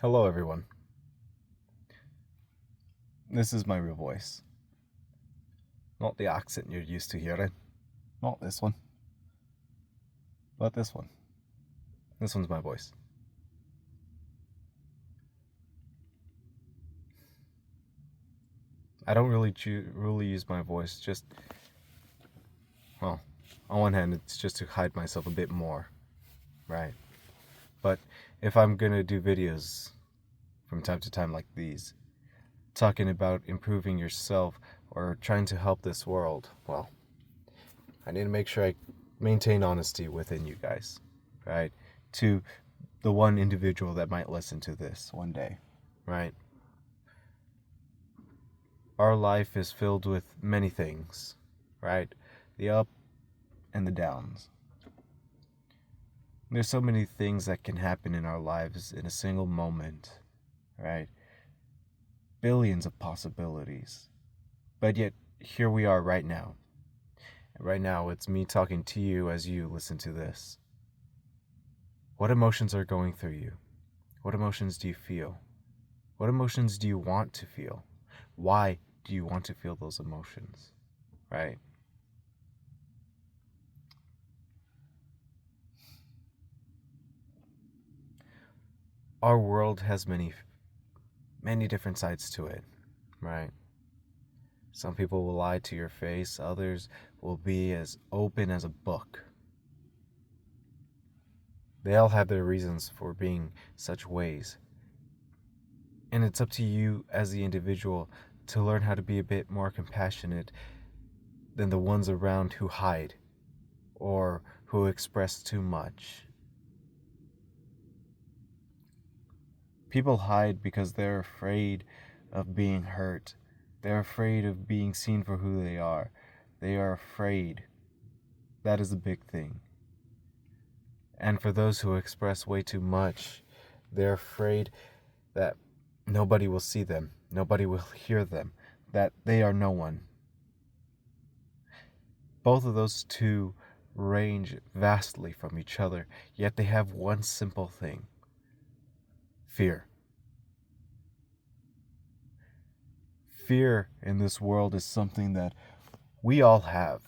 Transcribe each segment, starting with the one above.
Hello, everyone. This is my real voice. Not the accent you're used to hearing. Not this one. But this one. This one's my voice. I don't really use my voice, well, on one hand, it's just to hide myself a bit more, right? But if I'm gonna do videos from time to time like these, talking about improving yourself or trying to help this world, well, I need to make sure I maintain honesty within you guys, right? To the one individual that might listen to this one day, right? Our life is filled with many things, right? The up and the downs. There's so many things that can happen in our lives in a single moment, right? Billions of possibilities. But yet, here we are right now. Right now, it's me talking to you as you listen to this. What emotions are going through you? What emotions do you feel? What emotions do you want to feel? Why do you want to feel those emotions? Right? Our world has many different sides to it, right? Some people will lie to your face, others will be as open as a book. They all have their reasons for being such ways. And it's up to you as the individual to learn how to be a bit more compassionate than the ones around who hide or who express too much. People hide because they're afraid of being hurt. They're afraid of being seen for who they are. They are afraid. That is a big thing. And for those who express way too much, they're afraid that nobody will see them, nobody will hear them, that they are no one. Both of those two range vastly from each other, yet they have one simple thing: fear. Fear in this world is something that we all have.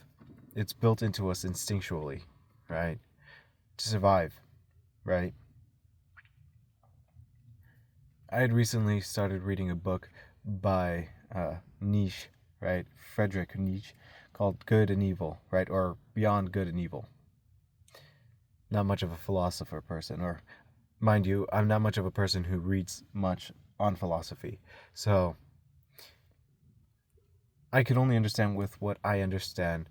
It's built into us instinctually, right? To survive, right? I had recently started reading a book by Nietzsche, right? Friedrich Nietzsche, called Good and Evil, right? Or Beyond Good and Evil. Not much of a philosopher person, or mind you, I'm not much of a person who reads much on philosophy. So I could only understand with what I understand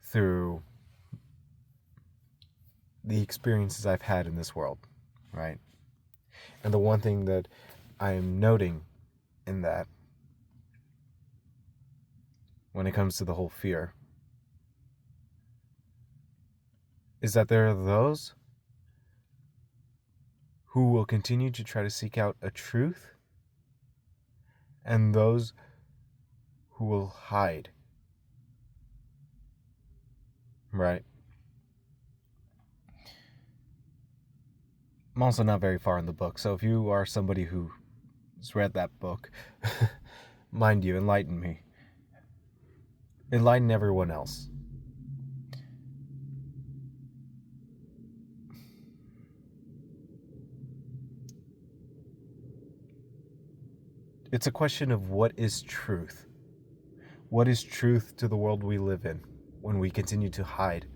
through the experiences I've had in this world, right? And the one thing that I'm noting in that, when it comes to the whole fear, is that there are those who will continue to try to seek out a truth and those who will hide, right? I'm also not very far in the book, so if you are somebody who's read that book, mind you, enlighten me. Enlighten everyone else. It's a question of what is truth. What is truth to the world we live in when we continue to hide,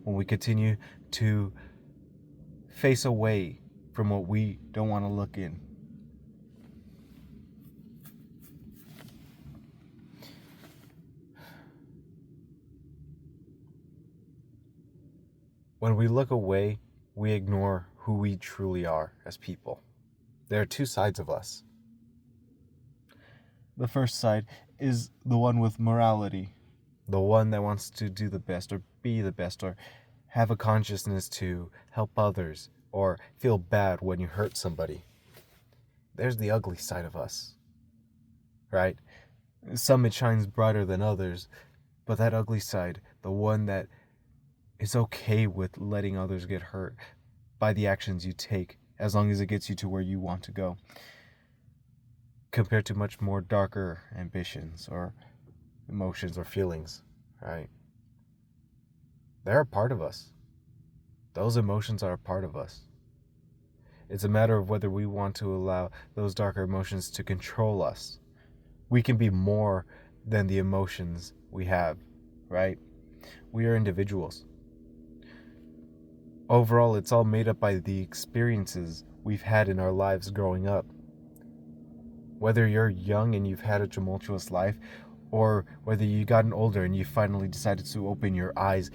when we continue to face away from what we don't want to look in? When we look away, we ignore who we truly are as people. There are two sides of us. The first side is the one with morality, the one that wants to do the best or be the best or have a consciousness to help others or feel bad when you hurt somebody. There's the ugly side of us, right? Some it shines brighter than others, but that ugly side, the one that is okay with letting others get hurt by the actions you take as long as it gets you to where you want to go, compared to much more darker ambitions or emotions or feelings, right? They're a part of us. Those emotions are a part of us. It's a matter of whether we want to allow those darker emotions to control us. We can be more than the emotions we have, right? We are individuals. Overall, it's all made up by the experiences we've had in our lives growing up. Whether you're young and you've had a tumultuous life, or whether you've gotten older and you finally decided to open your eyes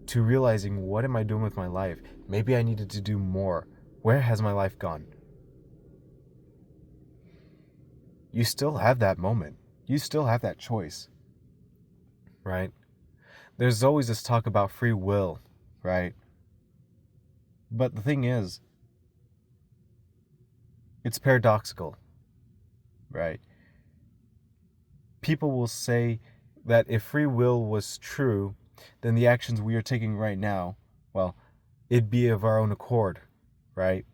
to realizing, what am I doing with my life? Maybe I needed to do more. Where has my life gone? You still have that moment. You still have that choice, right? There's always this talk about free will, right? But the thing is, it's paradoxical, right? People will say that if free will was true, then the actions we are taking right now, well, it'd be of our own accord, right?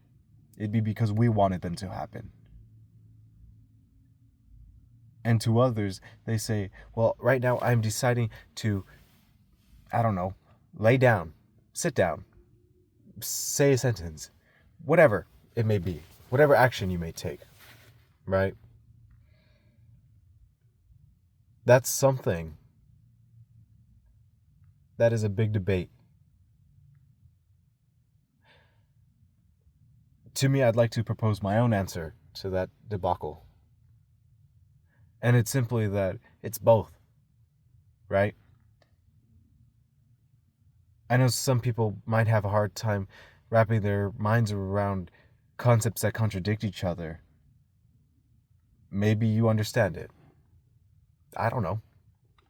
It'd be because we wanted them to happen. And to others, they say, well, right now I'm deciding to, I don't know, lay down, sit down, say a sentence, whatever it may be, whatever action you may take, right? That's something that is a big debate. To me, I'd like to propose my own answer to that debacle. And it's simply that it's both, right? I know some people might have a hard time wrapping their minds around concepts that contradict each other. Maybe you understand it. I don't know.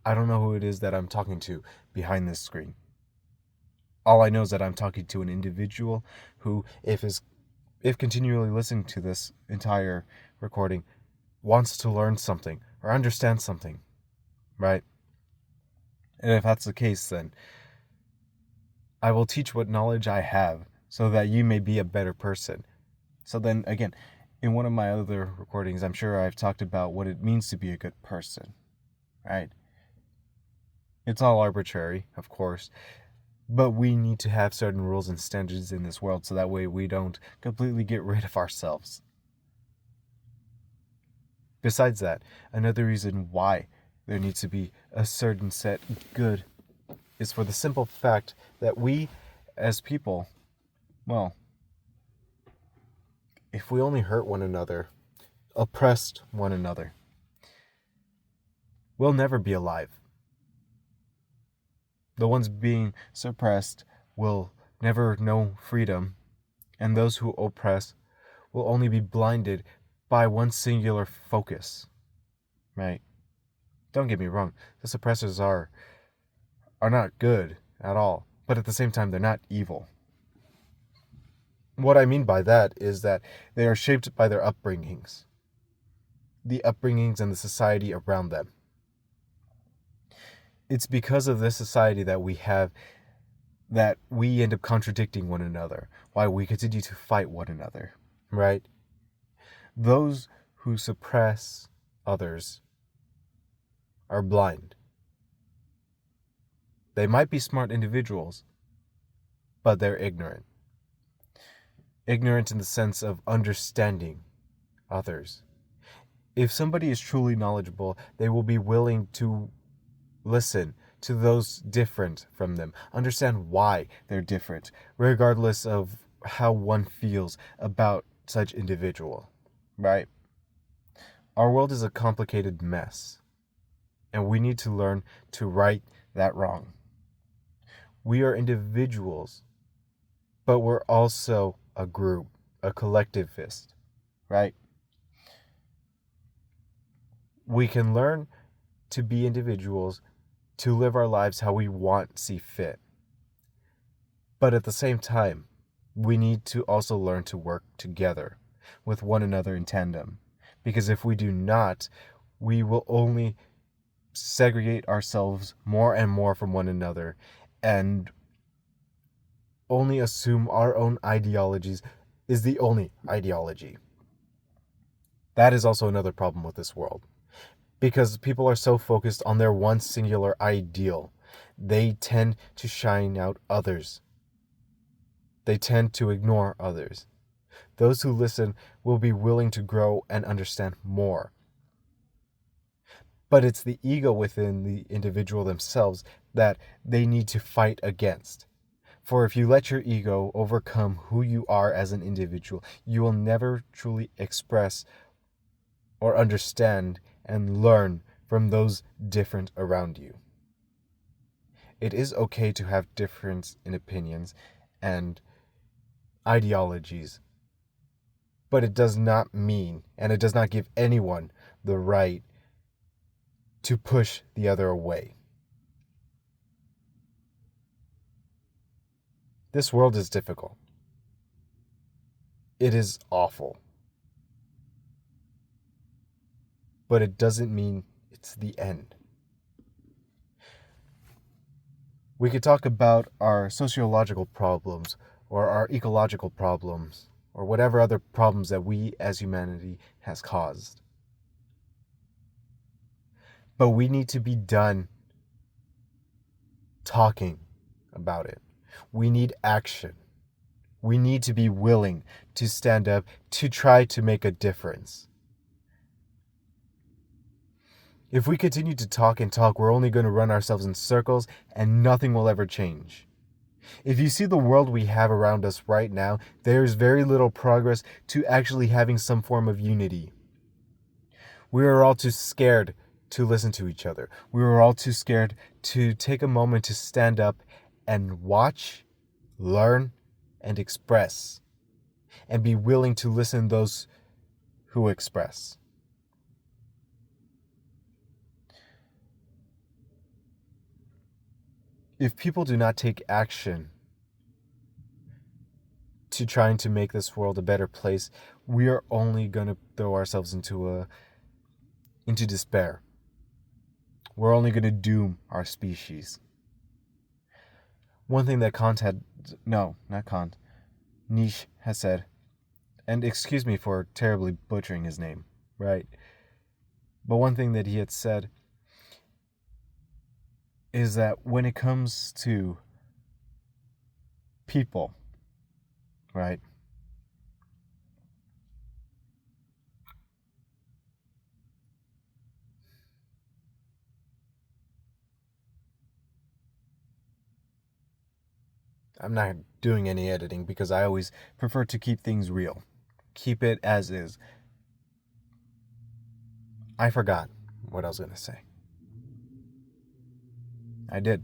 I don't know who it is that I'm talking to behind this screen. All I know is that I'm talking to an individual who, if continually listening to this entire recording, wants to learn something or understand something, right? And if that's the case, then I will teach what knowledge I have so that you may be a better person. So then, again, in one of my other recordings, I'm sure I've talked about what it means to be a good person, right? It's all arbitrary, of course, but we need to have certain rules and standards in this world so that way we don't completely get rid of ourselves. Besides that, another reason why there needs to be a certain set good is for the simple fact that we, as people, well, if we only hurt one another, oppressed one another, we'll never be alive. The ones being suppressed will never know freedom, and those who oppress will only be blinded by one singular focus, right? Don't get me wrong, the suppressors are not good at all, but at the same time, they're not evil. What I mean by that is that they are shaped by their upbringings, the upbringings and the society around them. It's because of this society that we have that we end up contradicting one another, why we continue to fight one another, right? Those who suppress others are blind. They might be smart individuals, but they're ignorant. Ignorant in the sense of understanding others. If somebody is truly knowledgeable, they will be willing to listen to those different from them, understand why they're different, regardless of how one feels about such individual, right? Our world is a complicated mess, and we need to learn to right that wrong. We are individuals, but we're also a group, a collectivist, right? We can learn to be individuals, to live our lives how we want, see fit. But at the same time, we need to also learn to work together with one another in tandem. Because if we do not, we will only segregate ourselves more and more from one another and only assume our own ideologies is the only ideology. That is also another problem with this world, because people are so focused on their one singular ideal. They tend to shine out others. They tend to ignore others. Those who listen will be willing to grow and understand more. But it's the ego within the individual themselves that they need to fight against. For if you let your ego overcome who you are as an individual, you will never truly express or understand and learn from those different around you. It is okay to have difference in opinions and ideologies, but it does not mean, and it does not give anyone the right to push the other away. This world is difficult. It is awful. But it doesn't mean it's the end. We could talk about our sociological problems or our ecological problems or whatever other problems that we as humanity has caused. But we need to be done talking about it. We need action. We need to be willing to stand up to try to make a difference. If we continue to talk and talk, we're only going to run ourselves in circles and nothing will ever change. If you see the world we have around us right now, there's very little progress to actually having some form of unity. We are all too scared to listen to each other. We were all too scared to take a moment to stand up and watch, learn, and express, and be willing to listen to those who express. If people do not take action to trying to make this world a better place, we are only going to throw ourselves into despair. We're only going to doom our species. One thing that Nietzsche has said, and excuse me for terribly butchering his name, right? But one thing that he had said is that when it comes to people, right? I'm not doing any editing because I always prefer to keep things real. Keep it as is. I forgot what I was going to say. I did.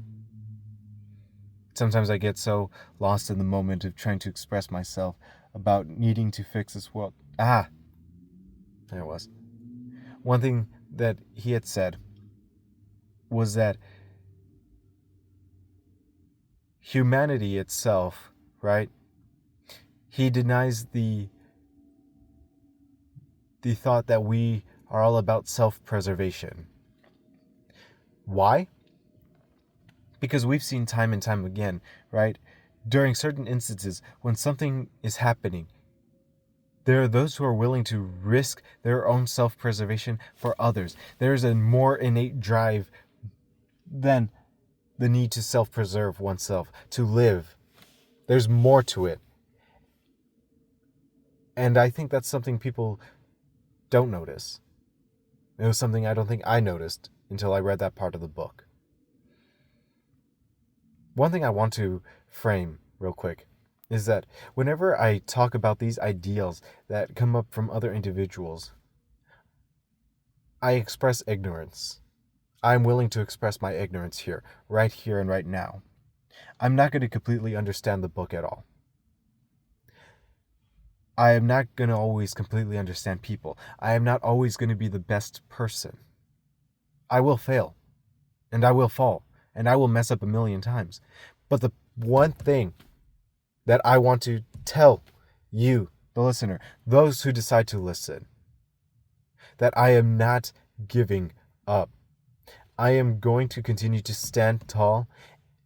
Sometimes I get so lost in the moment of trying to express myself about needing to fix this world. There it was. One thing that he had said was that humanity itself, right? He denies the thought that we are all about self-preservation. Why? Because we've seen time and time again, right? During certain instances, when something is happening, there are those who are willing to risk their own self-preservation for others. There's a more innate drive than the need to self-preserve oneself, to live. There's more to it. And I think that's something people don't notice. It was something I don't think I noticed until I read that part of the book. One thing I want to frame real quick is that whenever I talk about these ideals that come up from other individuals, I express ignorance. I'm willing to express my ignorance here and right now. I'm not going to completely understand the book at all. I am not going to always completely understand people. I am not always going to be the best person. I will fail, and I will fall, and I will mess up a million times. But the one thing that I want to tell you, the listener, those who decide to listen, that I am not giving up. I am going to continue to stand tall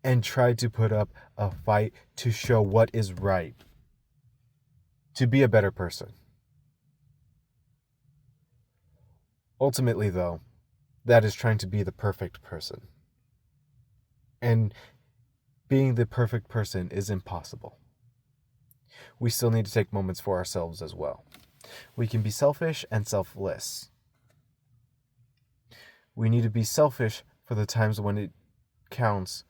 and try to put up a fight to show what is right. to be a better person. Ultimately, though, that is trying to be the perfect person. And being the perfect person is impossible. We still need to take moments for ourselves as well. We can be selfish and selfless. We need to be selfish for the times when it counts,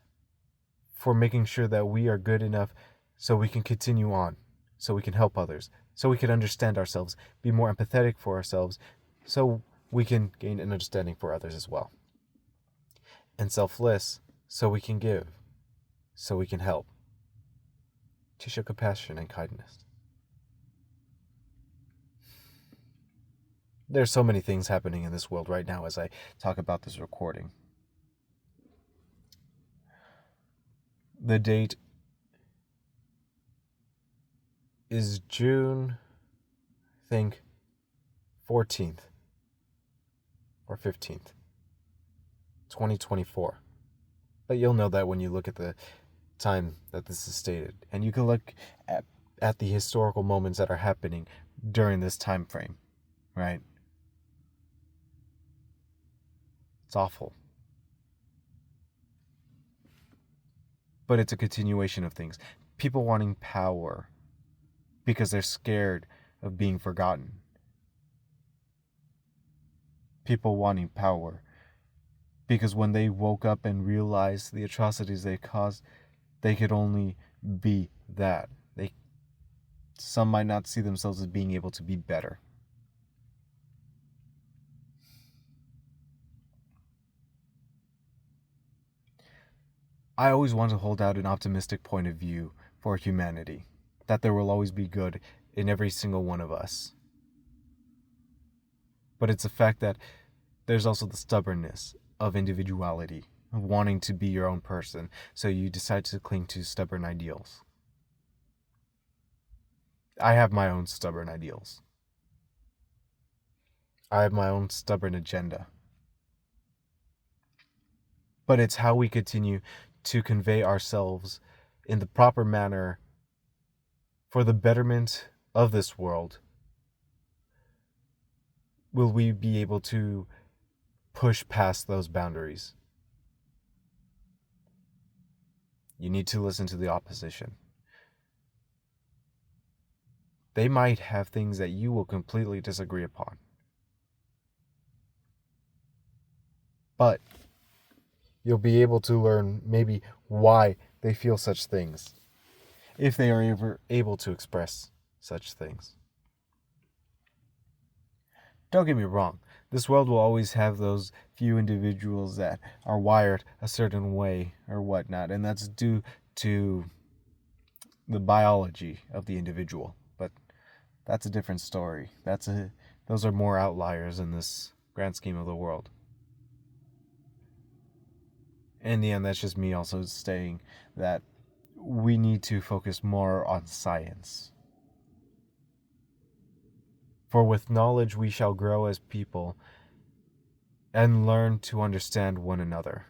for making sure that we are good enough so we can continue on, so we can help others, so we can understand ourselves, be more empathetic for ourselves, so we can gain an understanding for others as well. And selfless, so we can give, so we can help, to show compassion and kindness. There's so many things happening in this world right now as I talk about this recording. The date is June, I think, 14th or 15th, 2024. But you'll know that when you look at the time that this is stated. And you can look at the historical moments that are happening during this time frame, right? It's awful. But it's a continuation of things. People wanting power because they're scared of being forgotten. People wanting power because when they woke up and realized the atrocities they caused, they could only be that. Some might not see themselves as being able to be better. I always want to hold out an optimistic point of view for humanity, that there will always be good in every single one of us. But it's a fact that there's also the stubbornness of individuality, of wanting to be your own person, so you decide to cling to stubborn ideals. I have my own stubborn ideals. I have my own stubborn agenda. But it's how we continue to convey ourselves in the proper manner for the betterment of this world. Will we be able to push past those boundaries? You need to listen to the opposition. They might have things that you will completely disagree upon. But you'll be able to learn maybe why they feel such things, if they are ever able to express such things. Don't get me wrong, this world will always have those few individuals that are wired a certain way or whatnot, and that's due to the biology of the individual. But that's a different story. Those are more outliers in this grand scheme of the world. In the end, that's just me also saying that we need to focus more on science. For with knowledge we shall grow as people and learn to understand one another.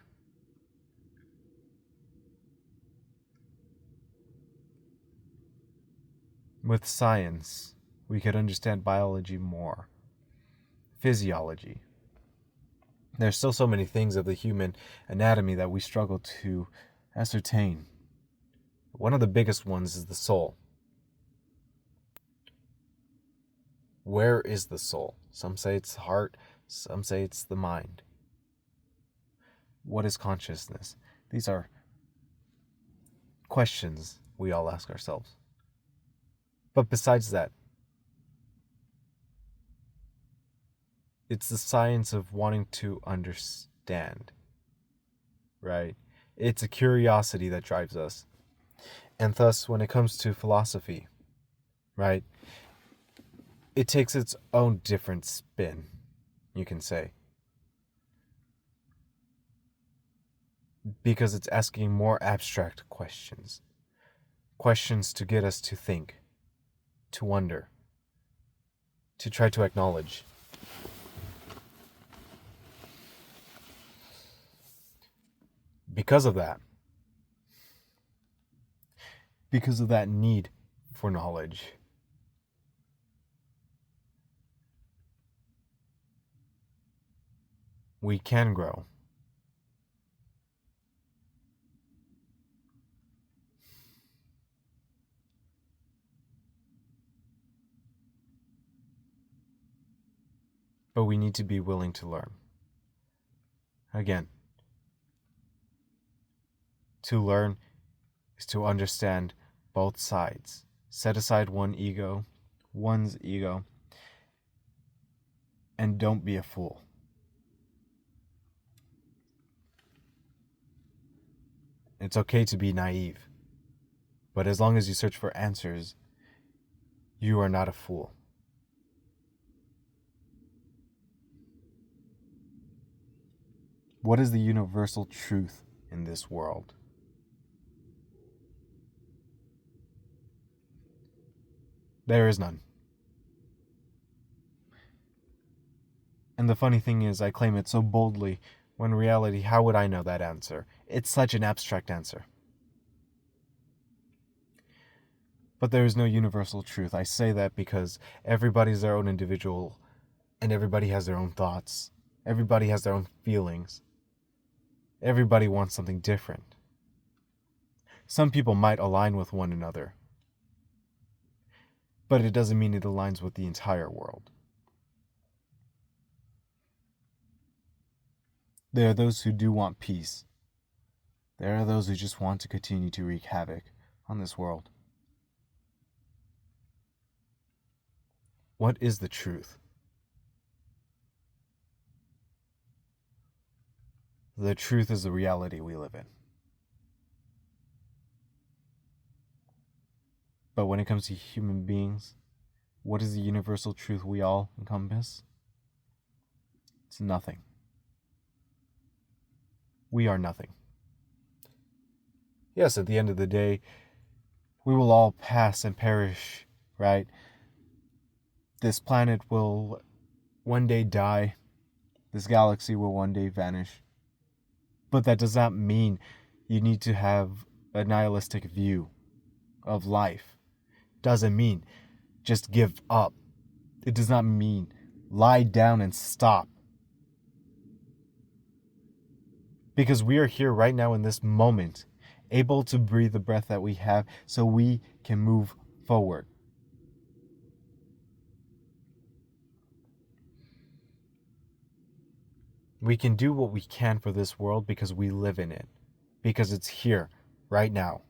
With science, we could understand biology more, physiology. There's still so many things of the human anatomy that we struggle to ascertain. One of the biggest ones is the soul. Where is the soul? Some say it's the heart, some say it's the mind. What is consciousness? These are questions we all ask ourselves. But besides that, it's the science of wanting to understand, right? It's a curiosity that drives us. And thus, when it comes to philosophy, right, it takes its own different spin, you can say. Because it's asking more abstract questions. Questions to get us to think, to wonder, to try to acknowledge. Because of that need for knowledge, we can grow. But we need to be willing to learn. Again, to learn is to understand both sides. Set aside one's ego, and don't be a fool. It's okay to be naive, but as long as you search for answers, you are not a fool. What is the universal truth in this world? There is none. And the funny thing is, I claim it so boldly, when in reality, how would I know that answer? It's such an abstract answer. But there is no universal truth. I say that because everybody's their own individual, and everybody has their own thoughts. Everybody has their own feelings. Everybody wants something different. Some people might align with one another, but it doesn't mean it aligns with the entire world. There are those who do want peace. There are those who just want to continue to wreak havoc on this world. What is the truth? The truth is the reality we live in. But when it comes to human beings, what is the universal truth we all encompass? It's nothing. We are nothing. Yes, at the end of the day, we will all pass and perish, right? This planet will one day die. This galaxy will one day vanish. But that does not mean you need to have a nihilistic view of life. Doesn't mean just give up. It does not mean lie down and stop. Because we are here right now in this moment, able to breathe the breath that we have so we can move forward. We can do what we can for this world because we live in it. Because it's here, right now.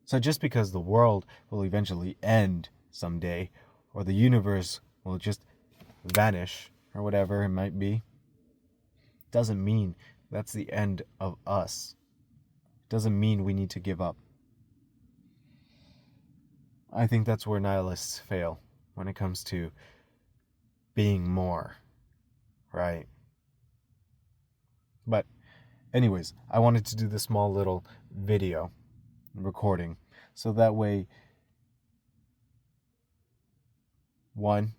So just because the world will eventually end someday, or the universe will just vanish, or whatever it might be, doesn't mean that's the end of us. Doesn't mean we need to give up. I think that's where nihilists fail when it comes to being more, right? But anyways, I wanted to do this small little video recording so that way, one,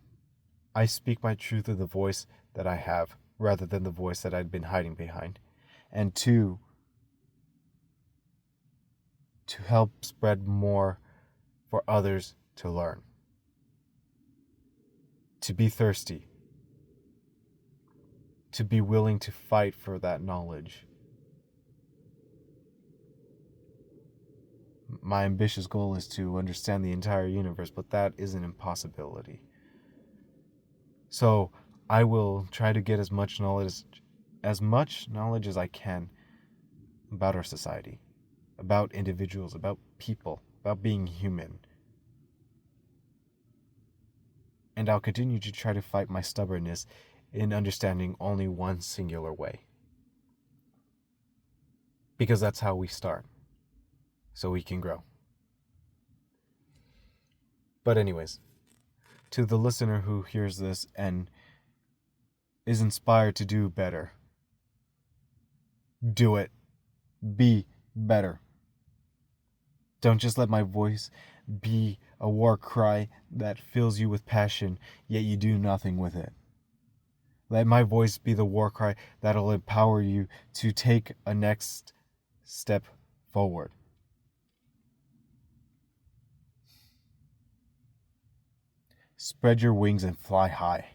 I speak my truth of the voice that I have rather than the voice that I'd been hiding behind, and two, to help spread more for others to learn, to be thirsty, to be willing to fight for that knowledge. My ambitious goal is to understand the entire universe, but that is an impossibility. So I will try to get as much knowledge as I can about our society, about individuals, about people, about being human. And I'll continue to try to fight my stubbornness in understanding only one singular way. Because that's how we start, so we can grow. But anyways, to the listener who hears this and is inspired to do better, do it. Be better. Don't just let my voice be a war cry that fills you with passion, yet you do nothing with it. Let my voice be the war cry that'll empower you to take a next step forward. Spread your wings and fly high.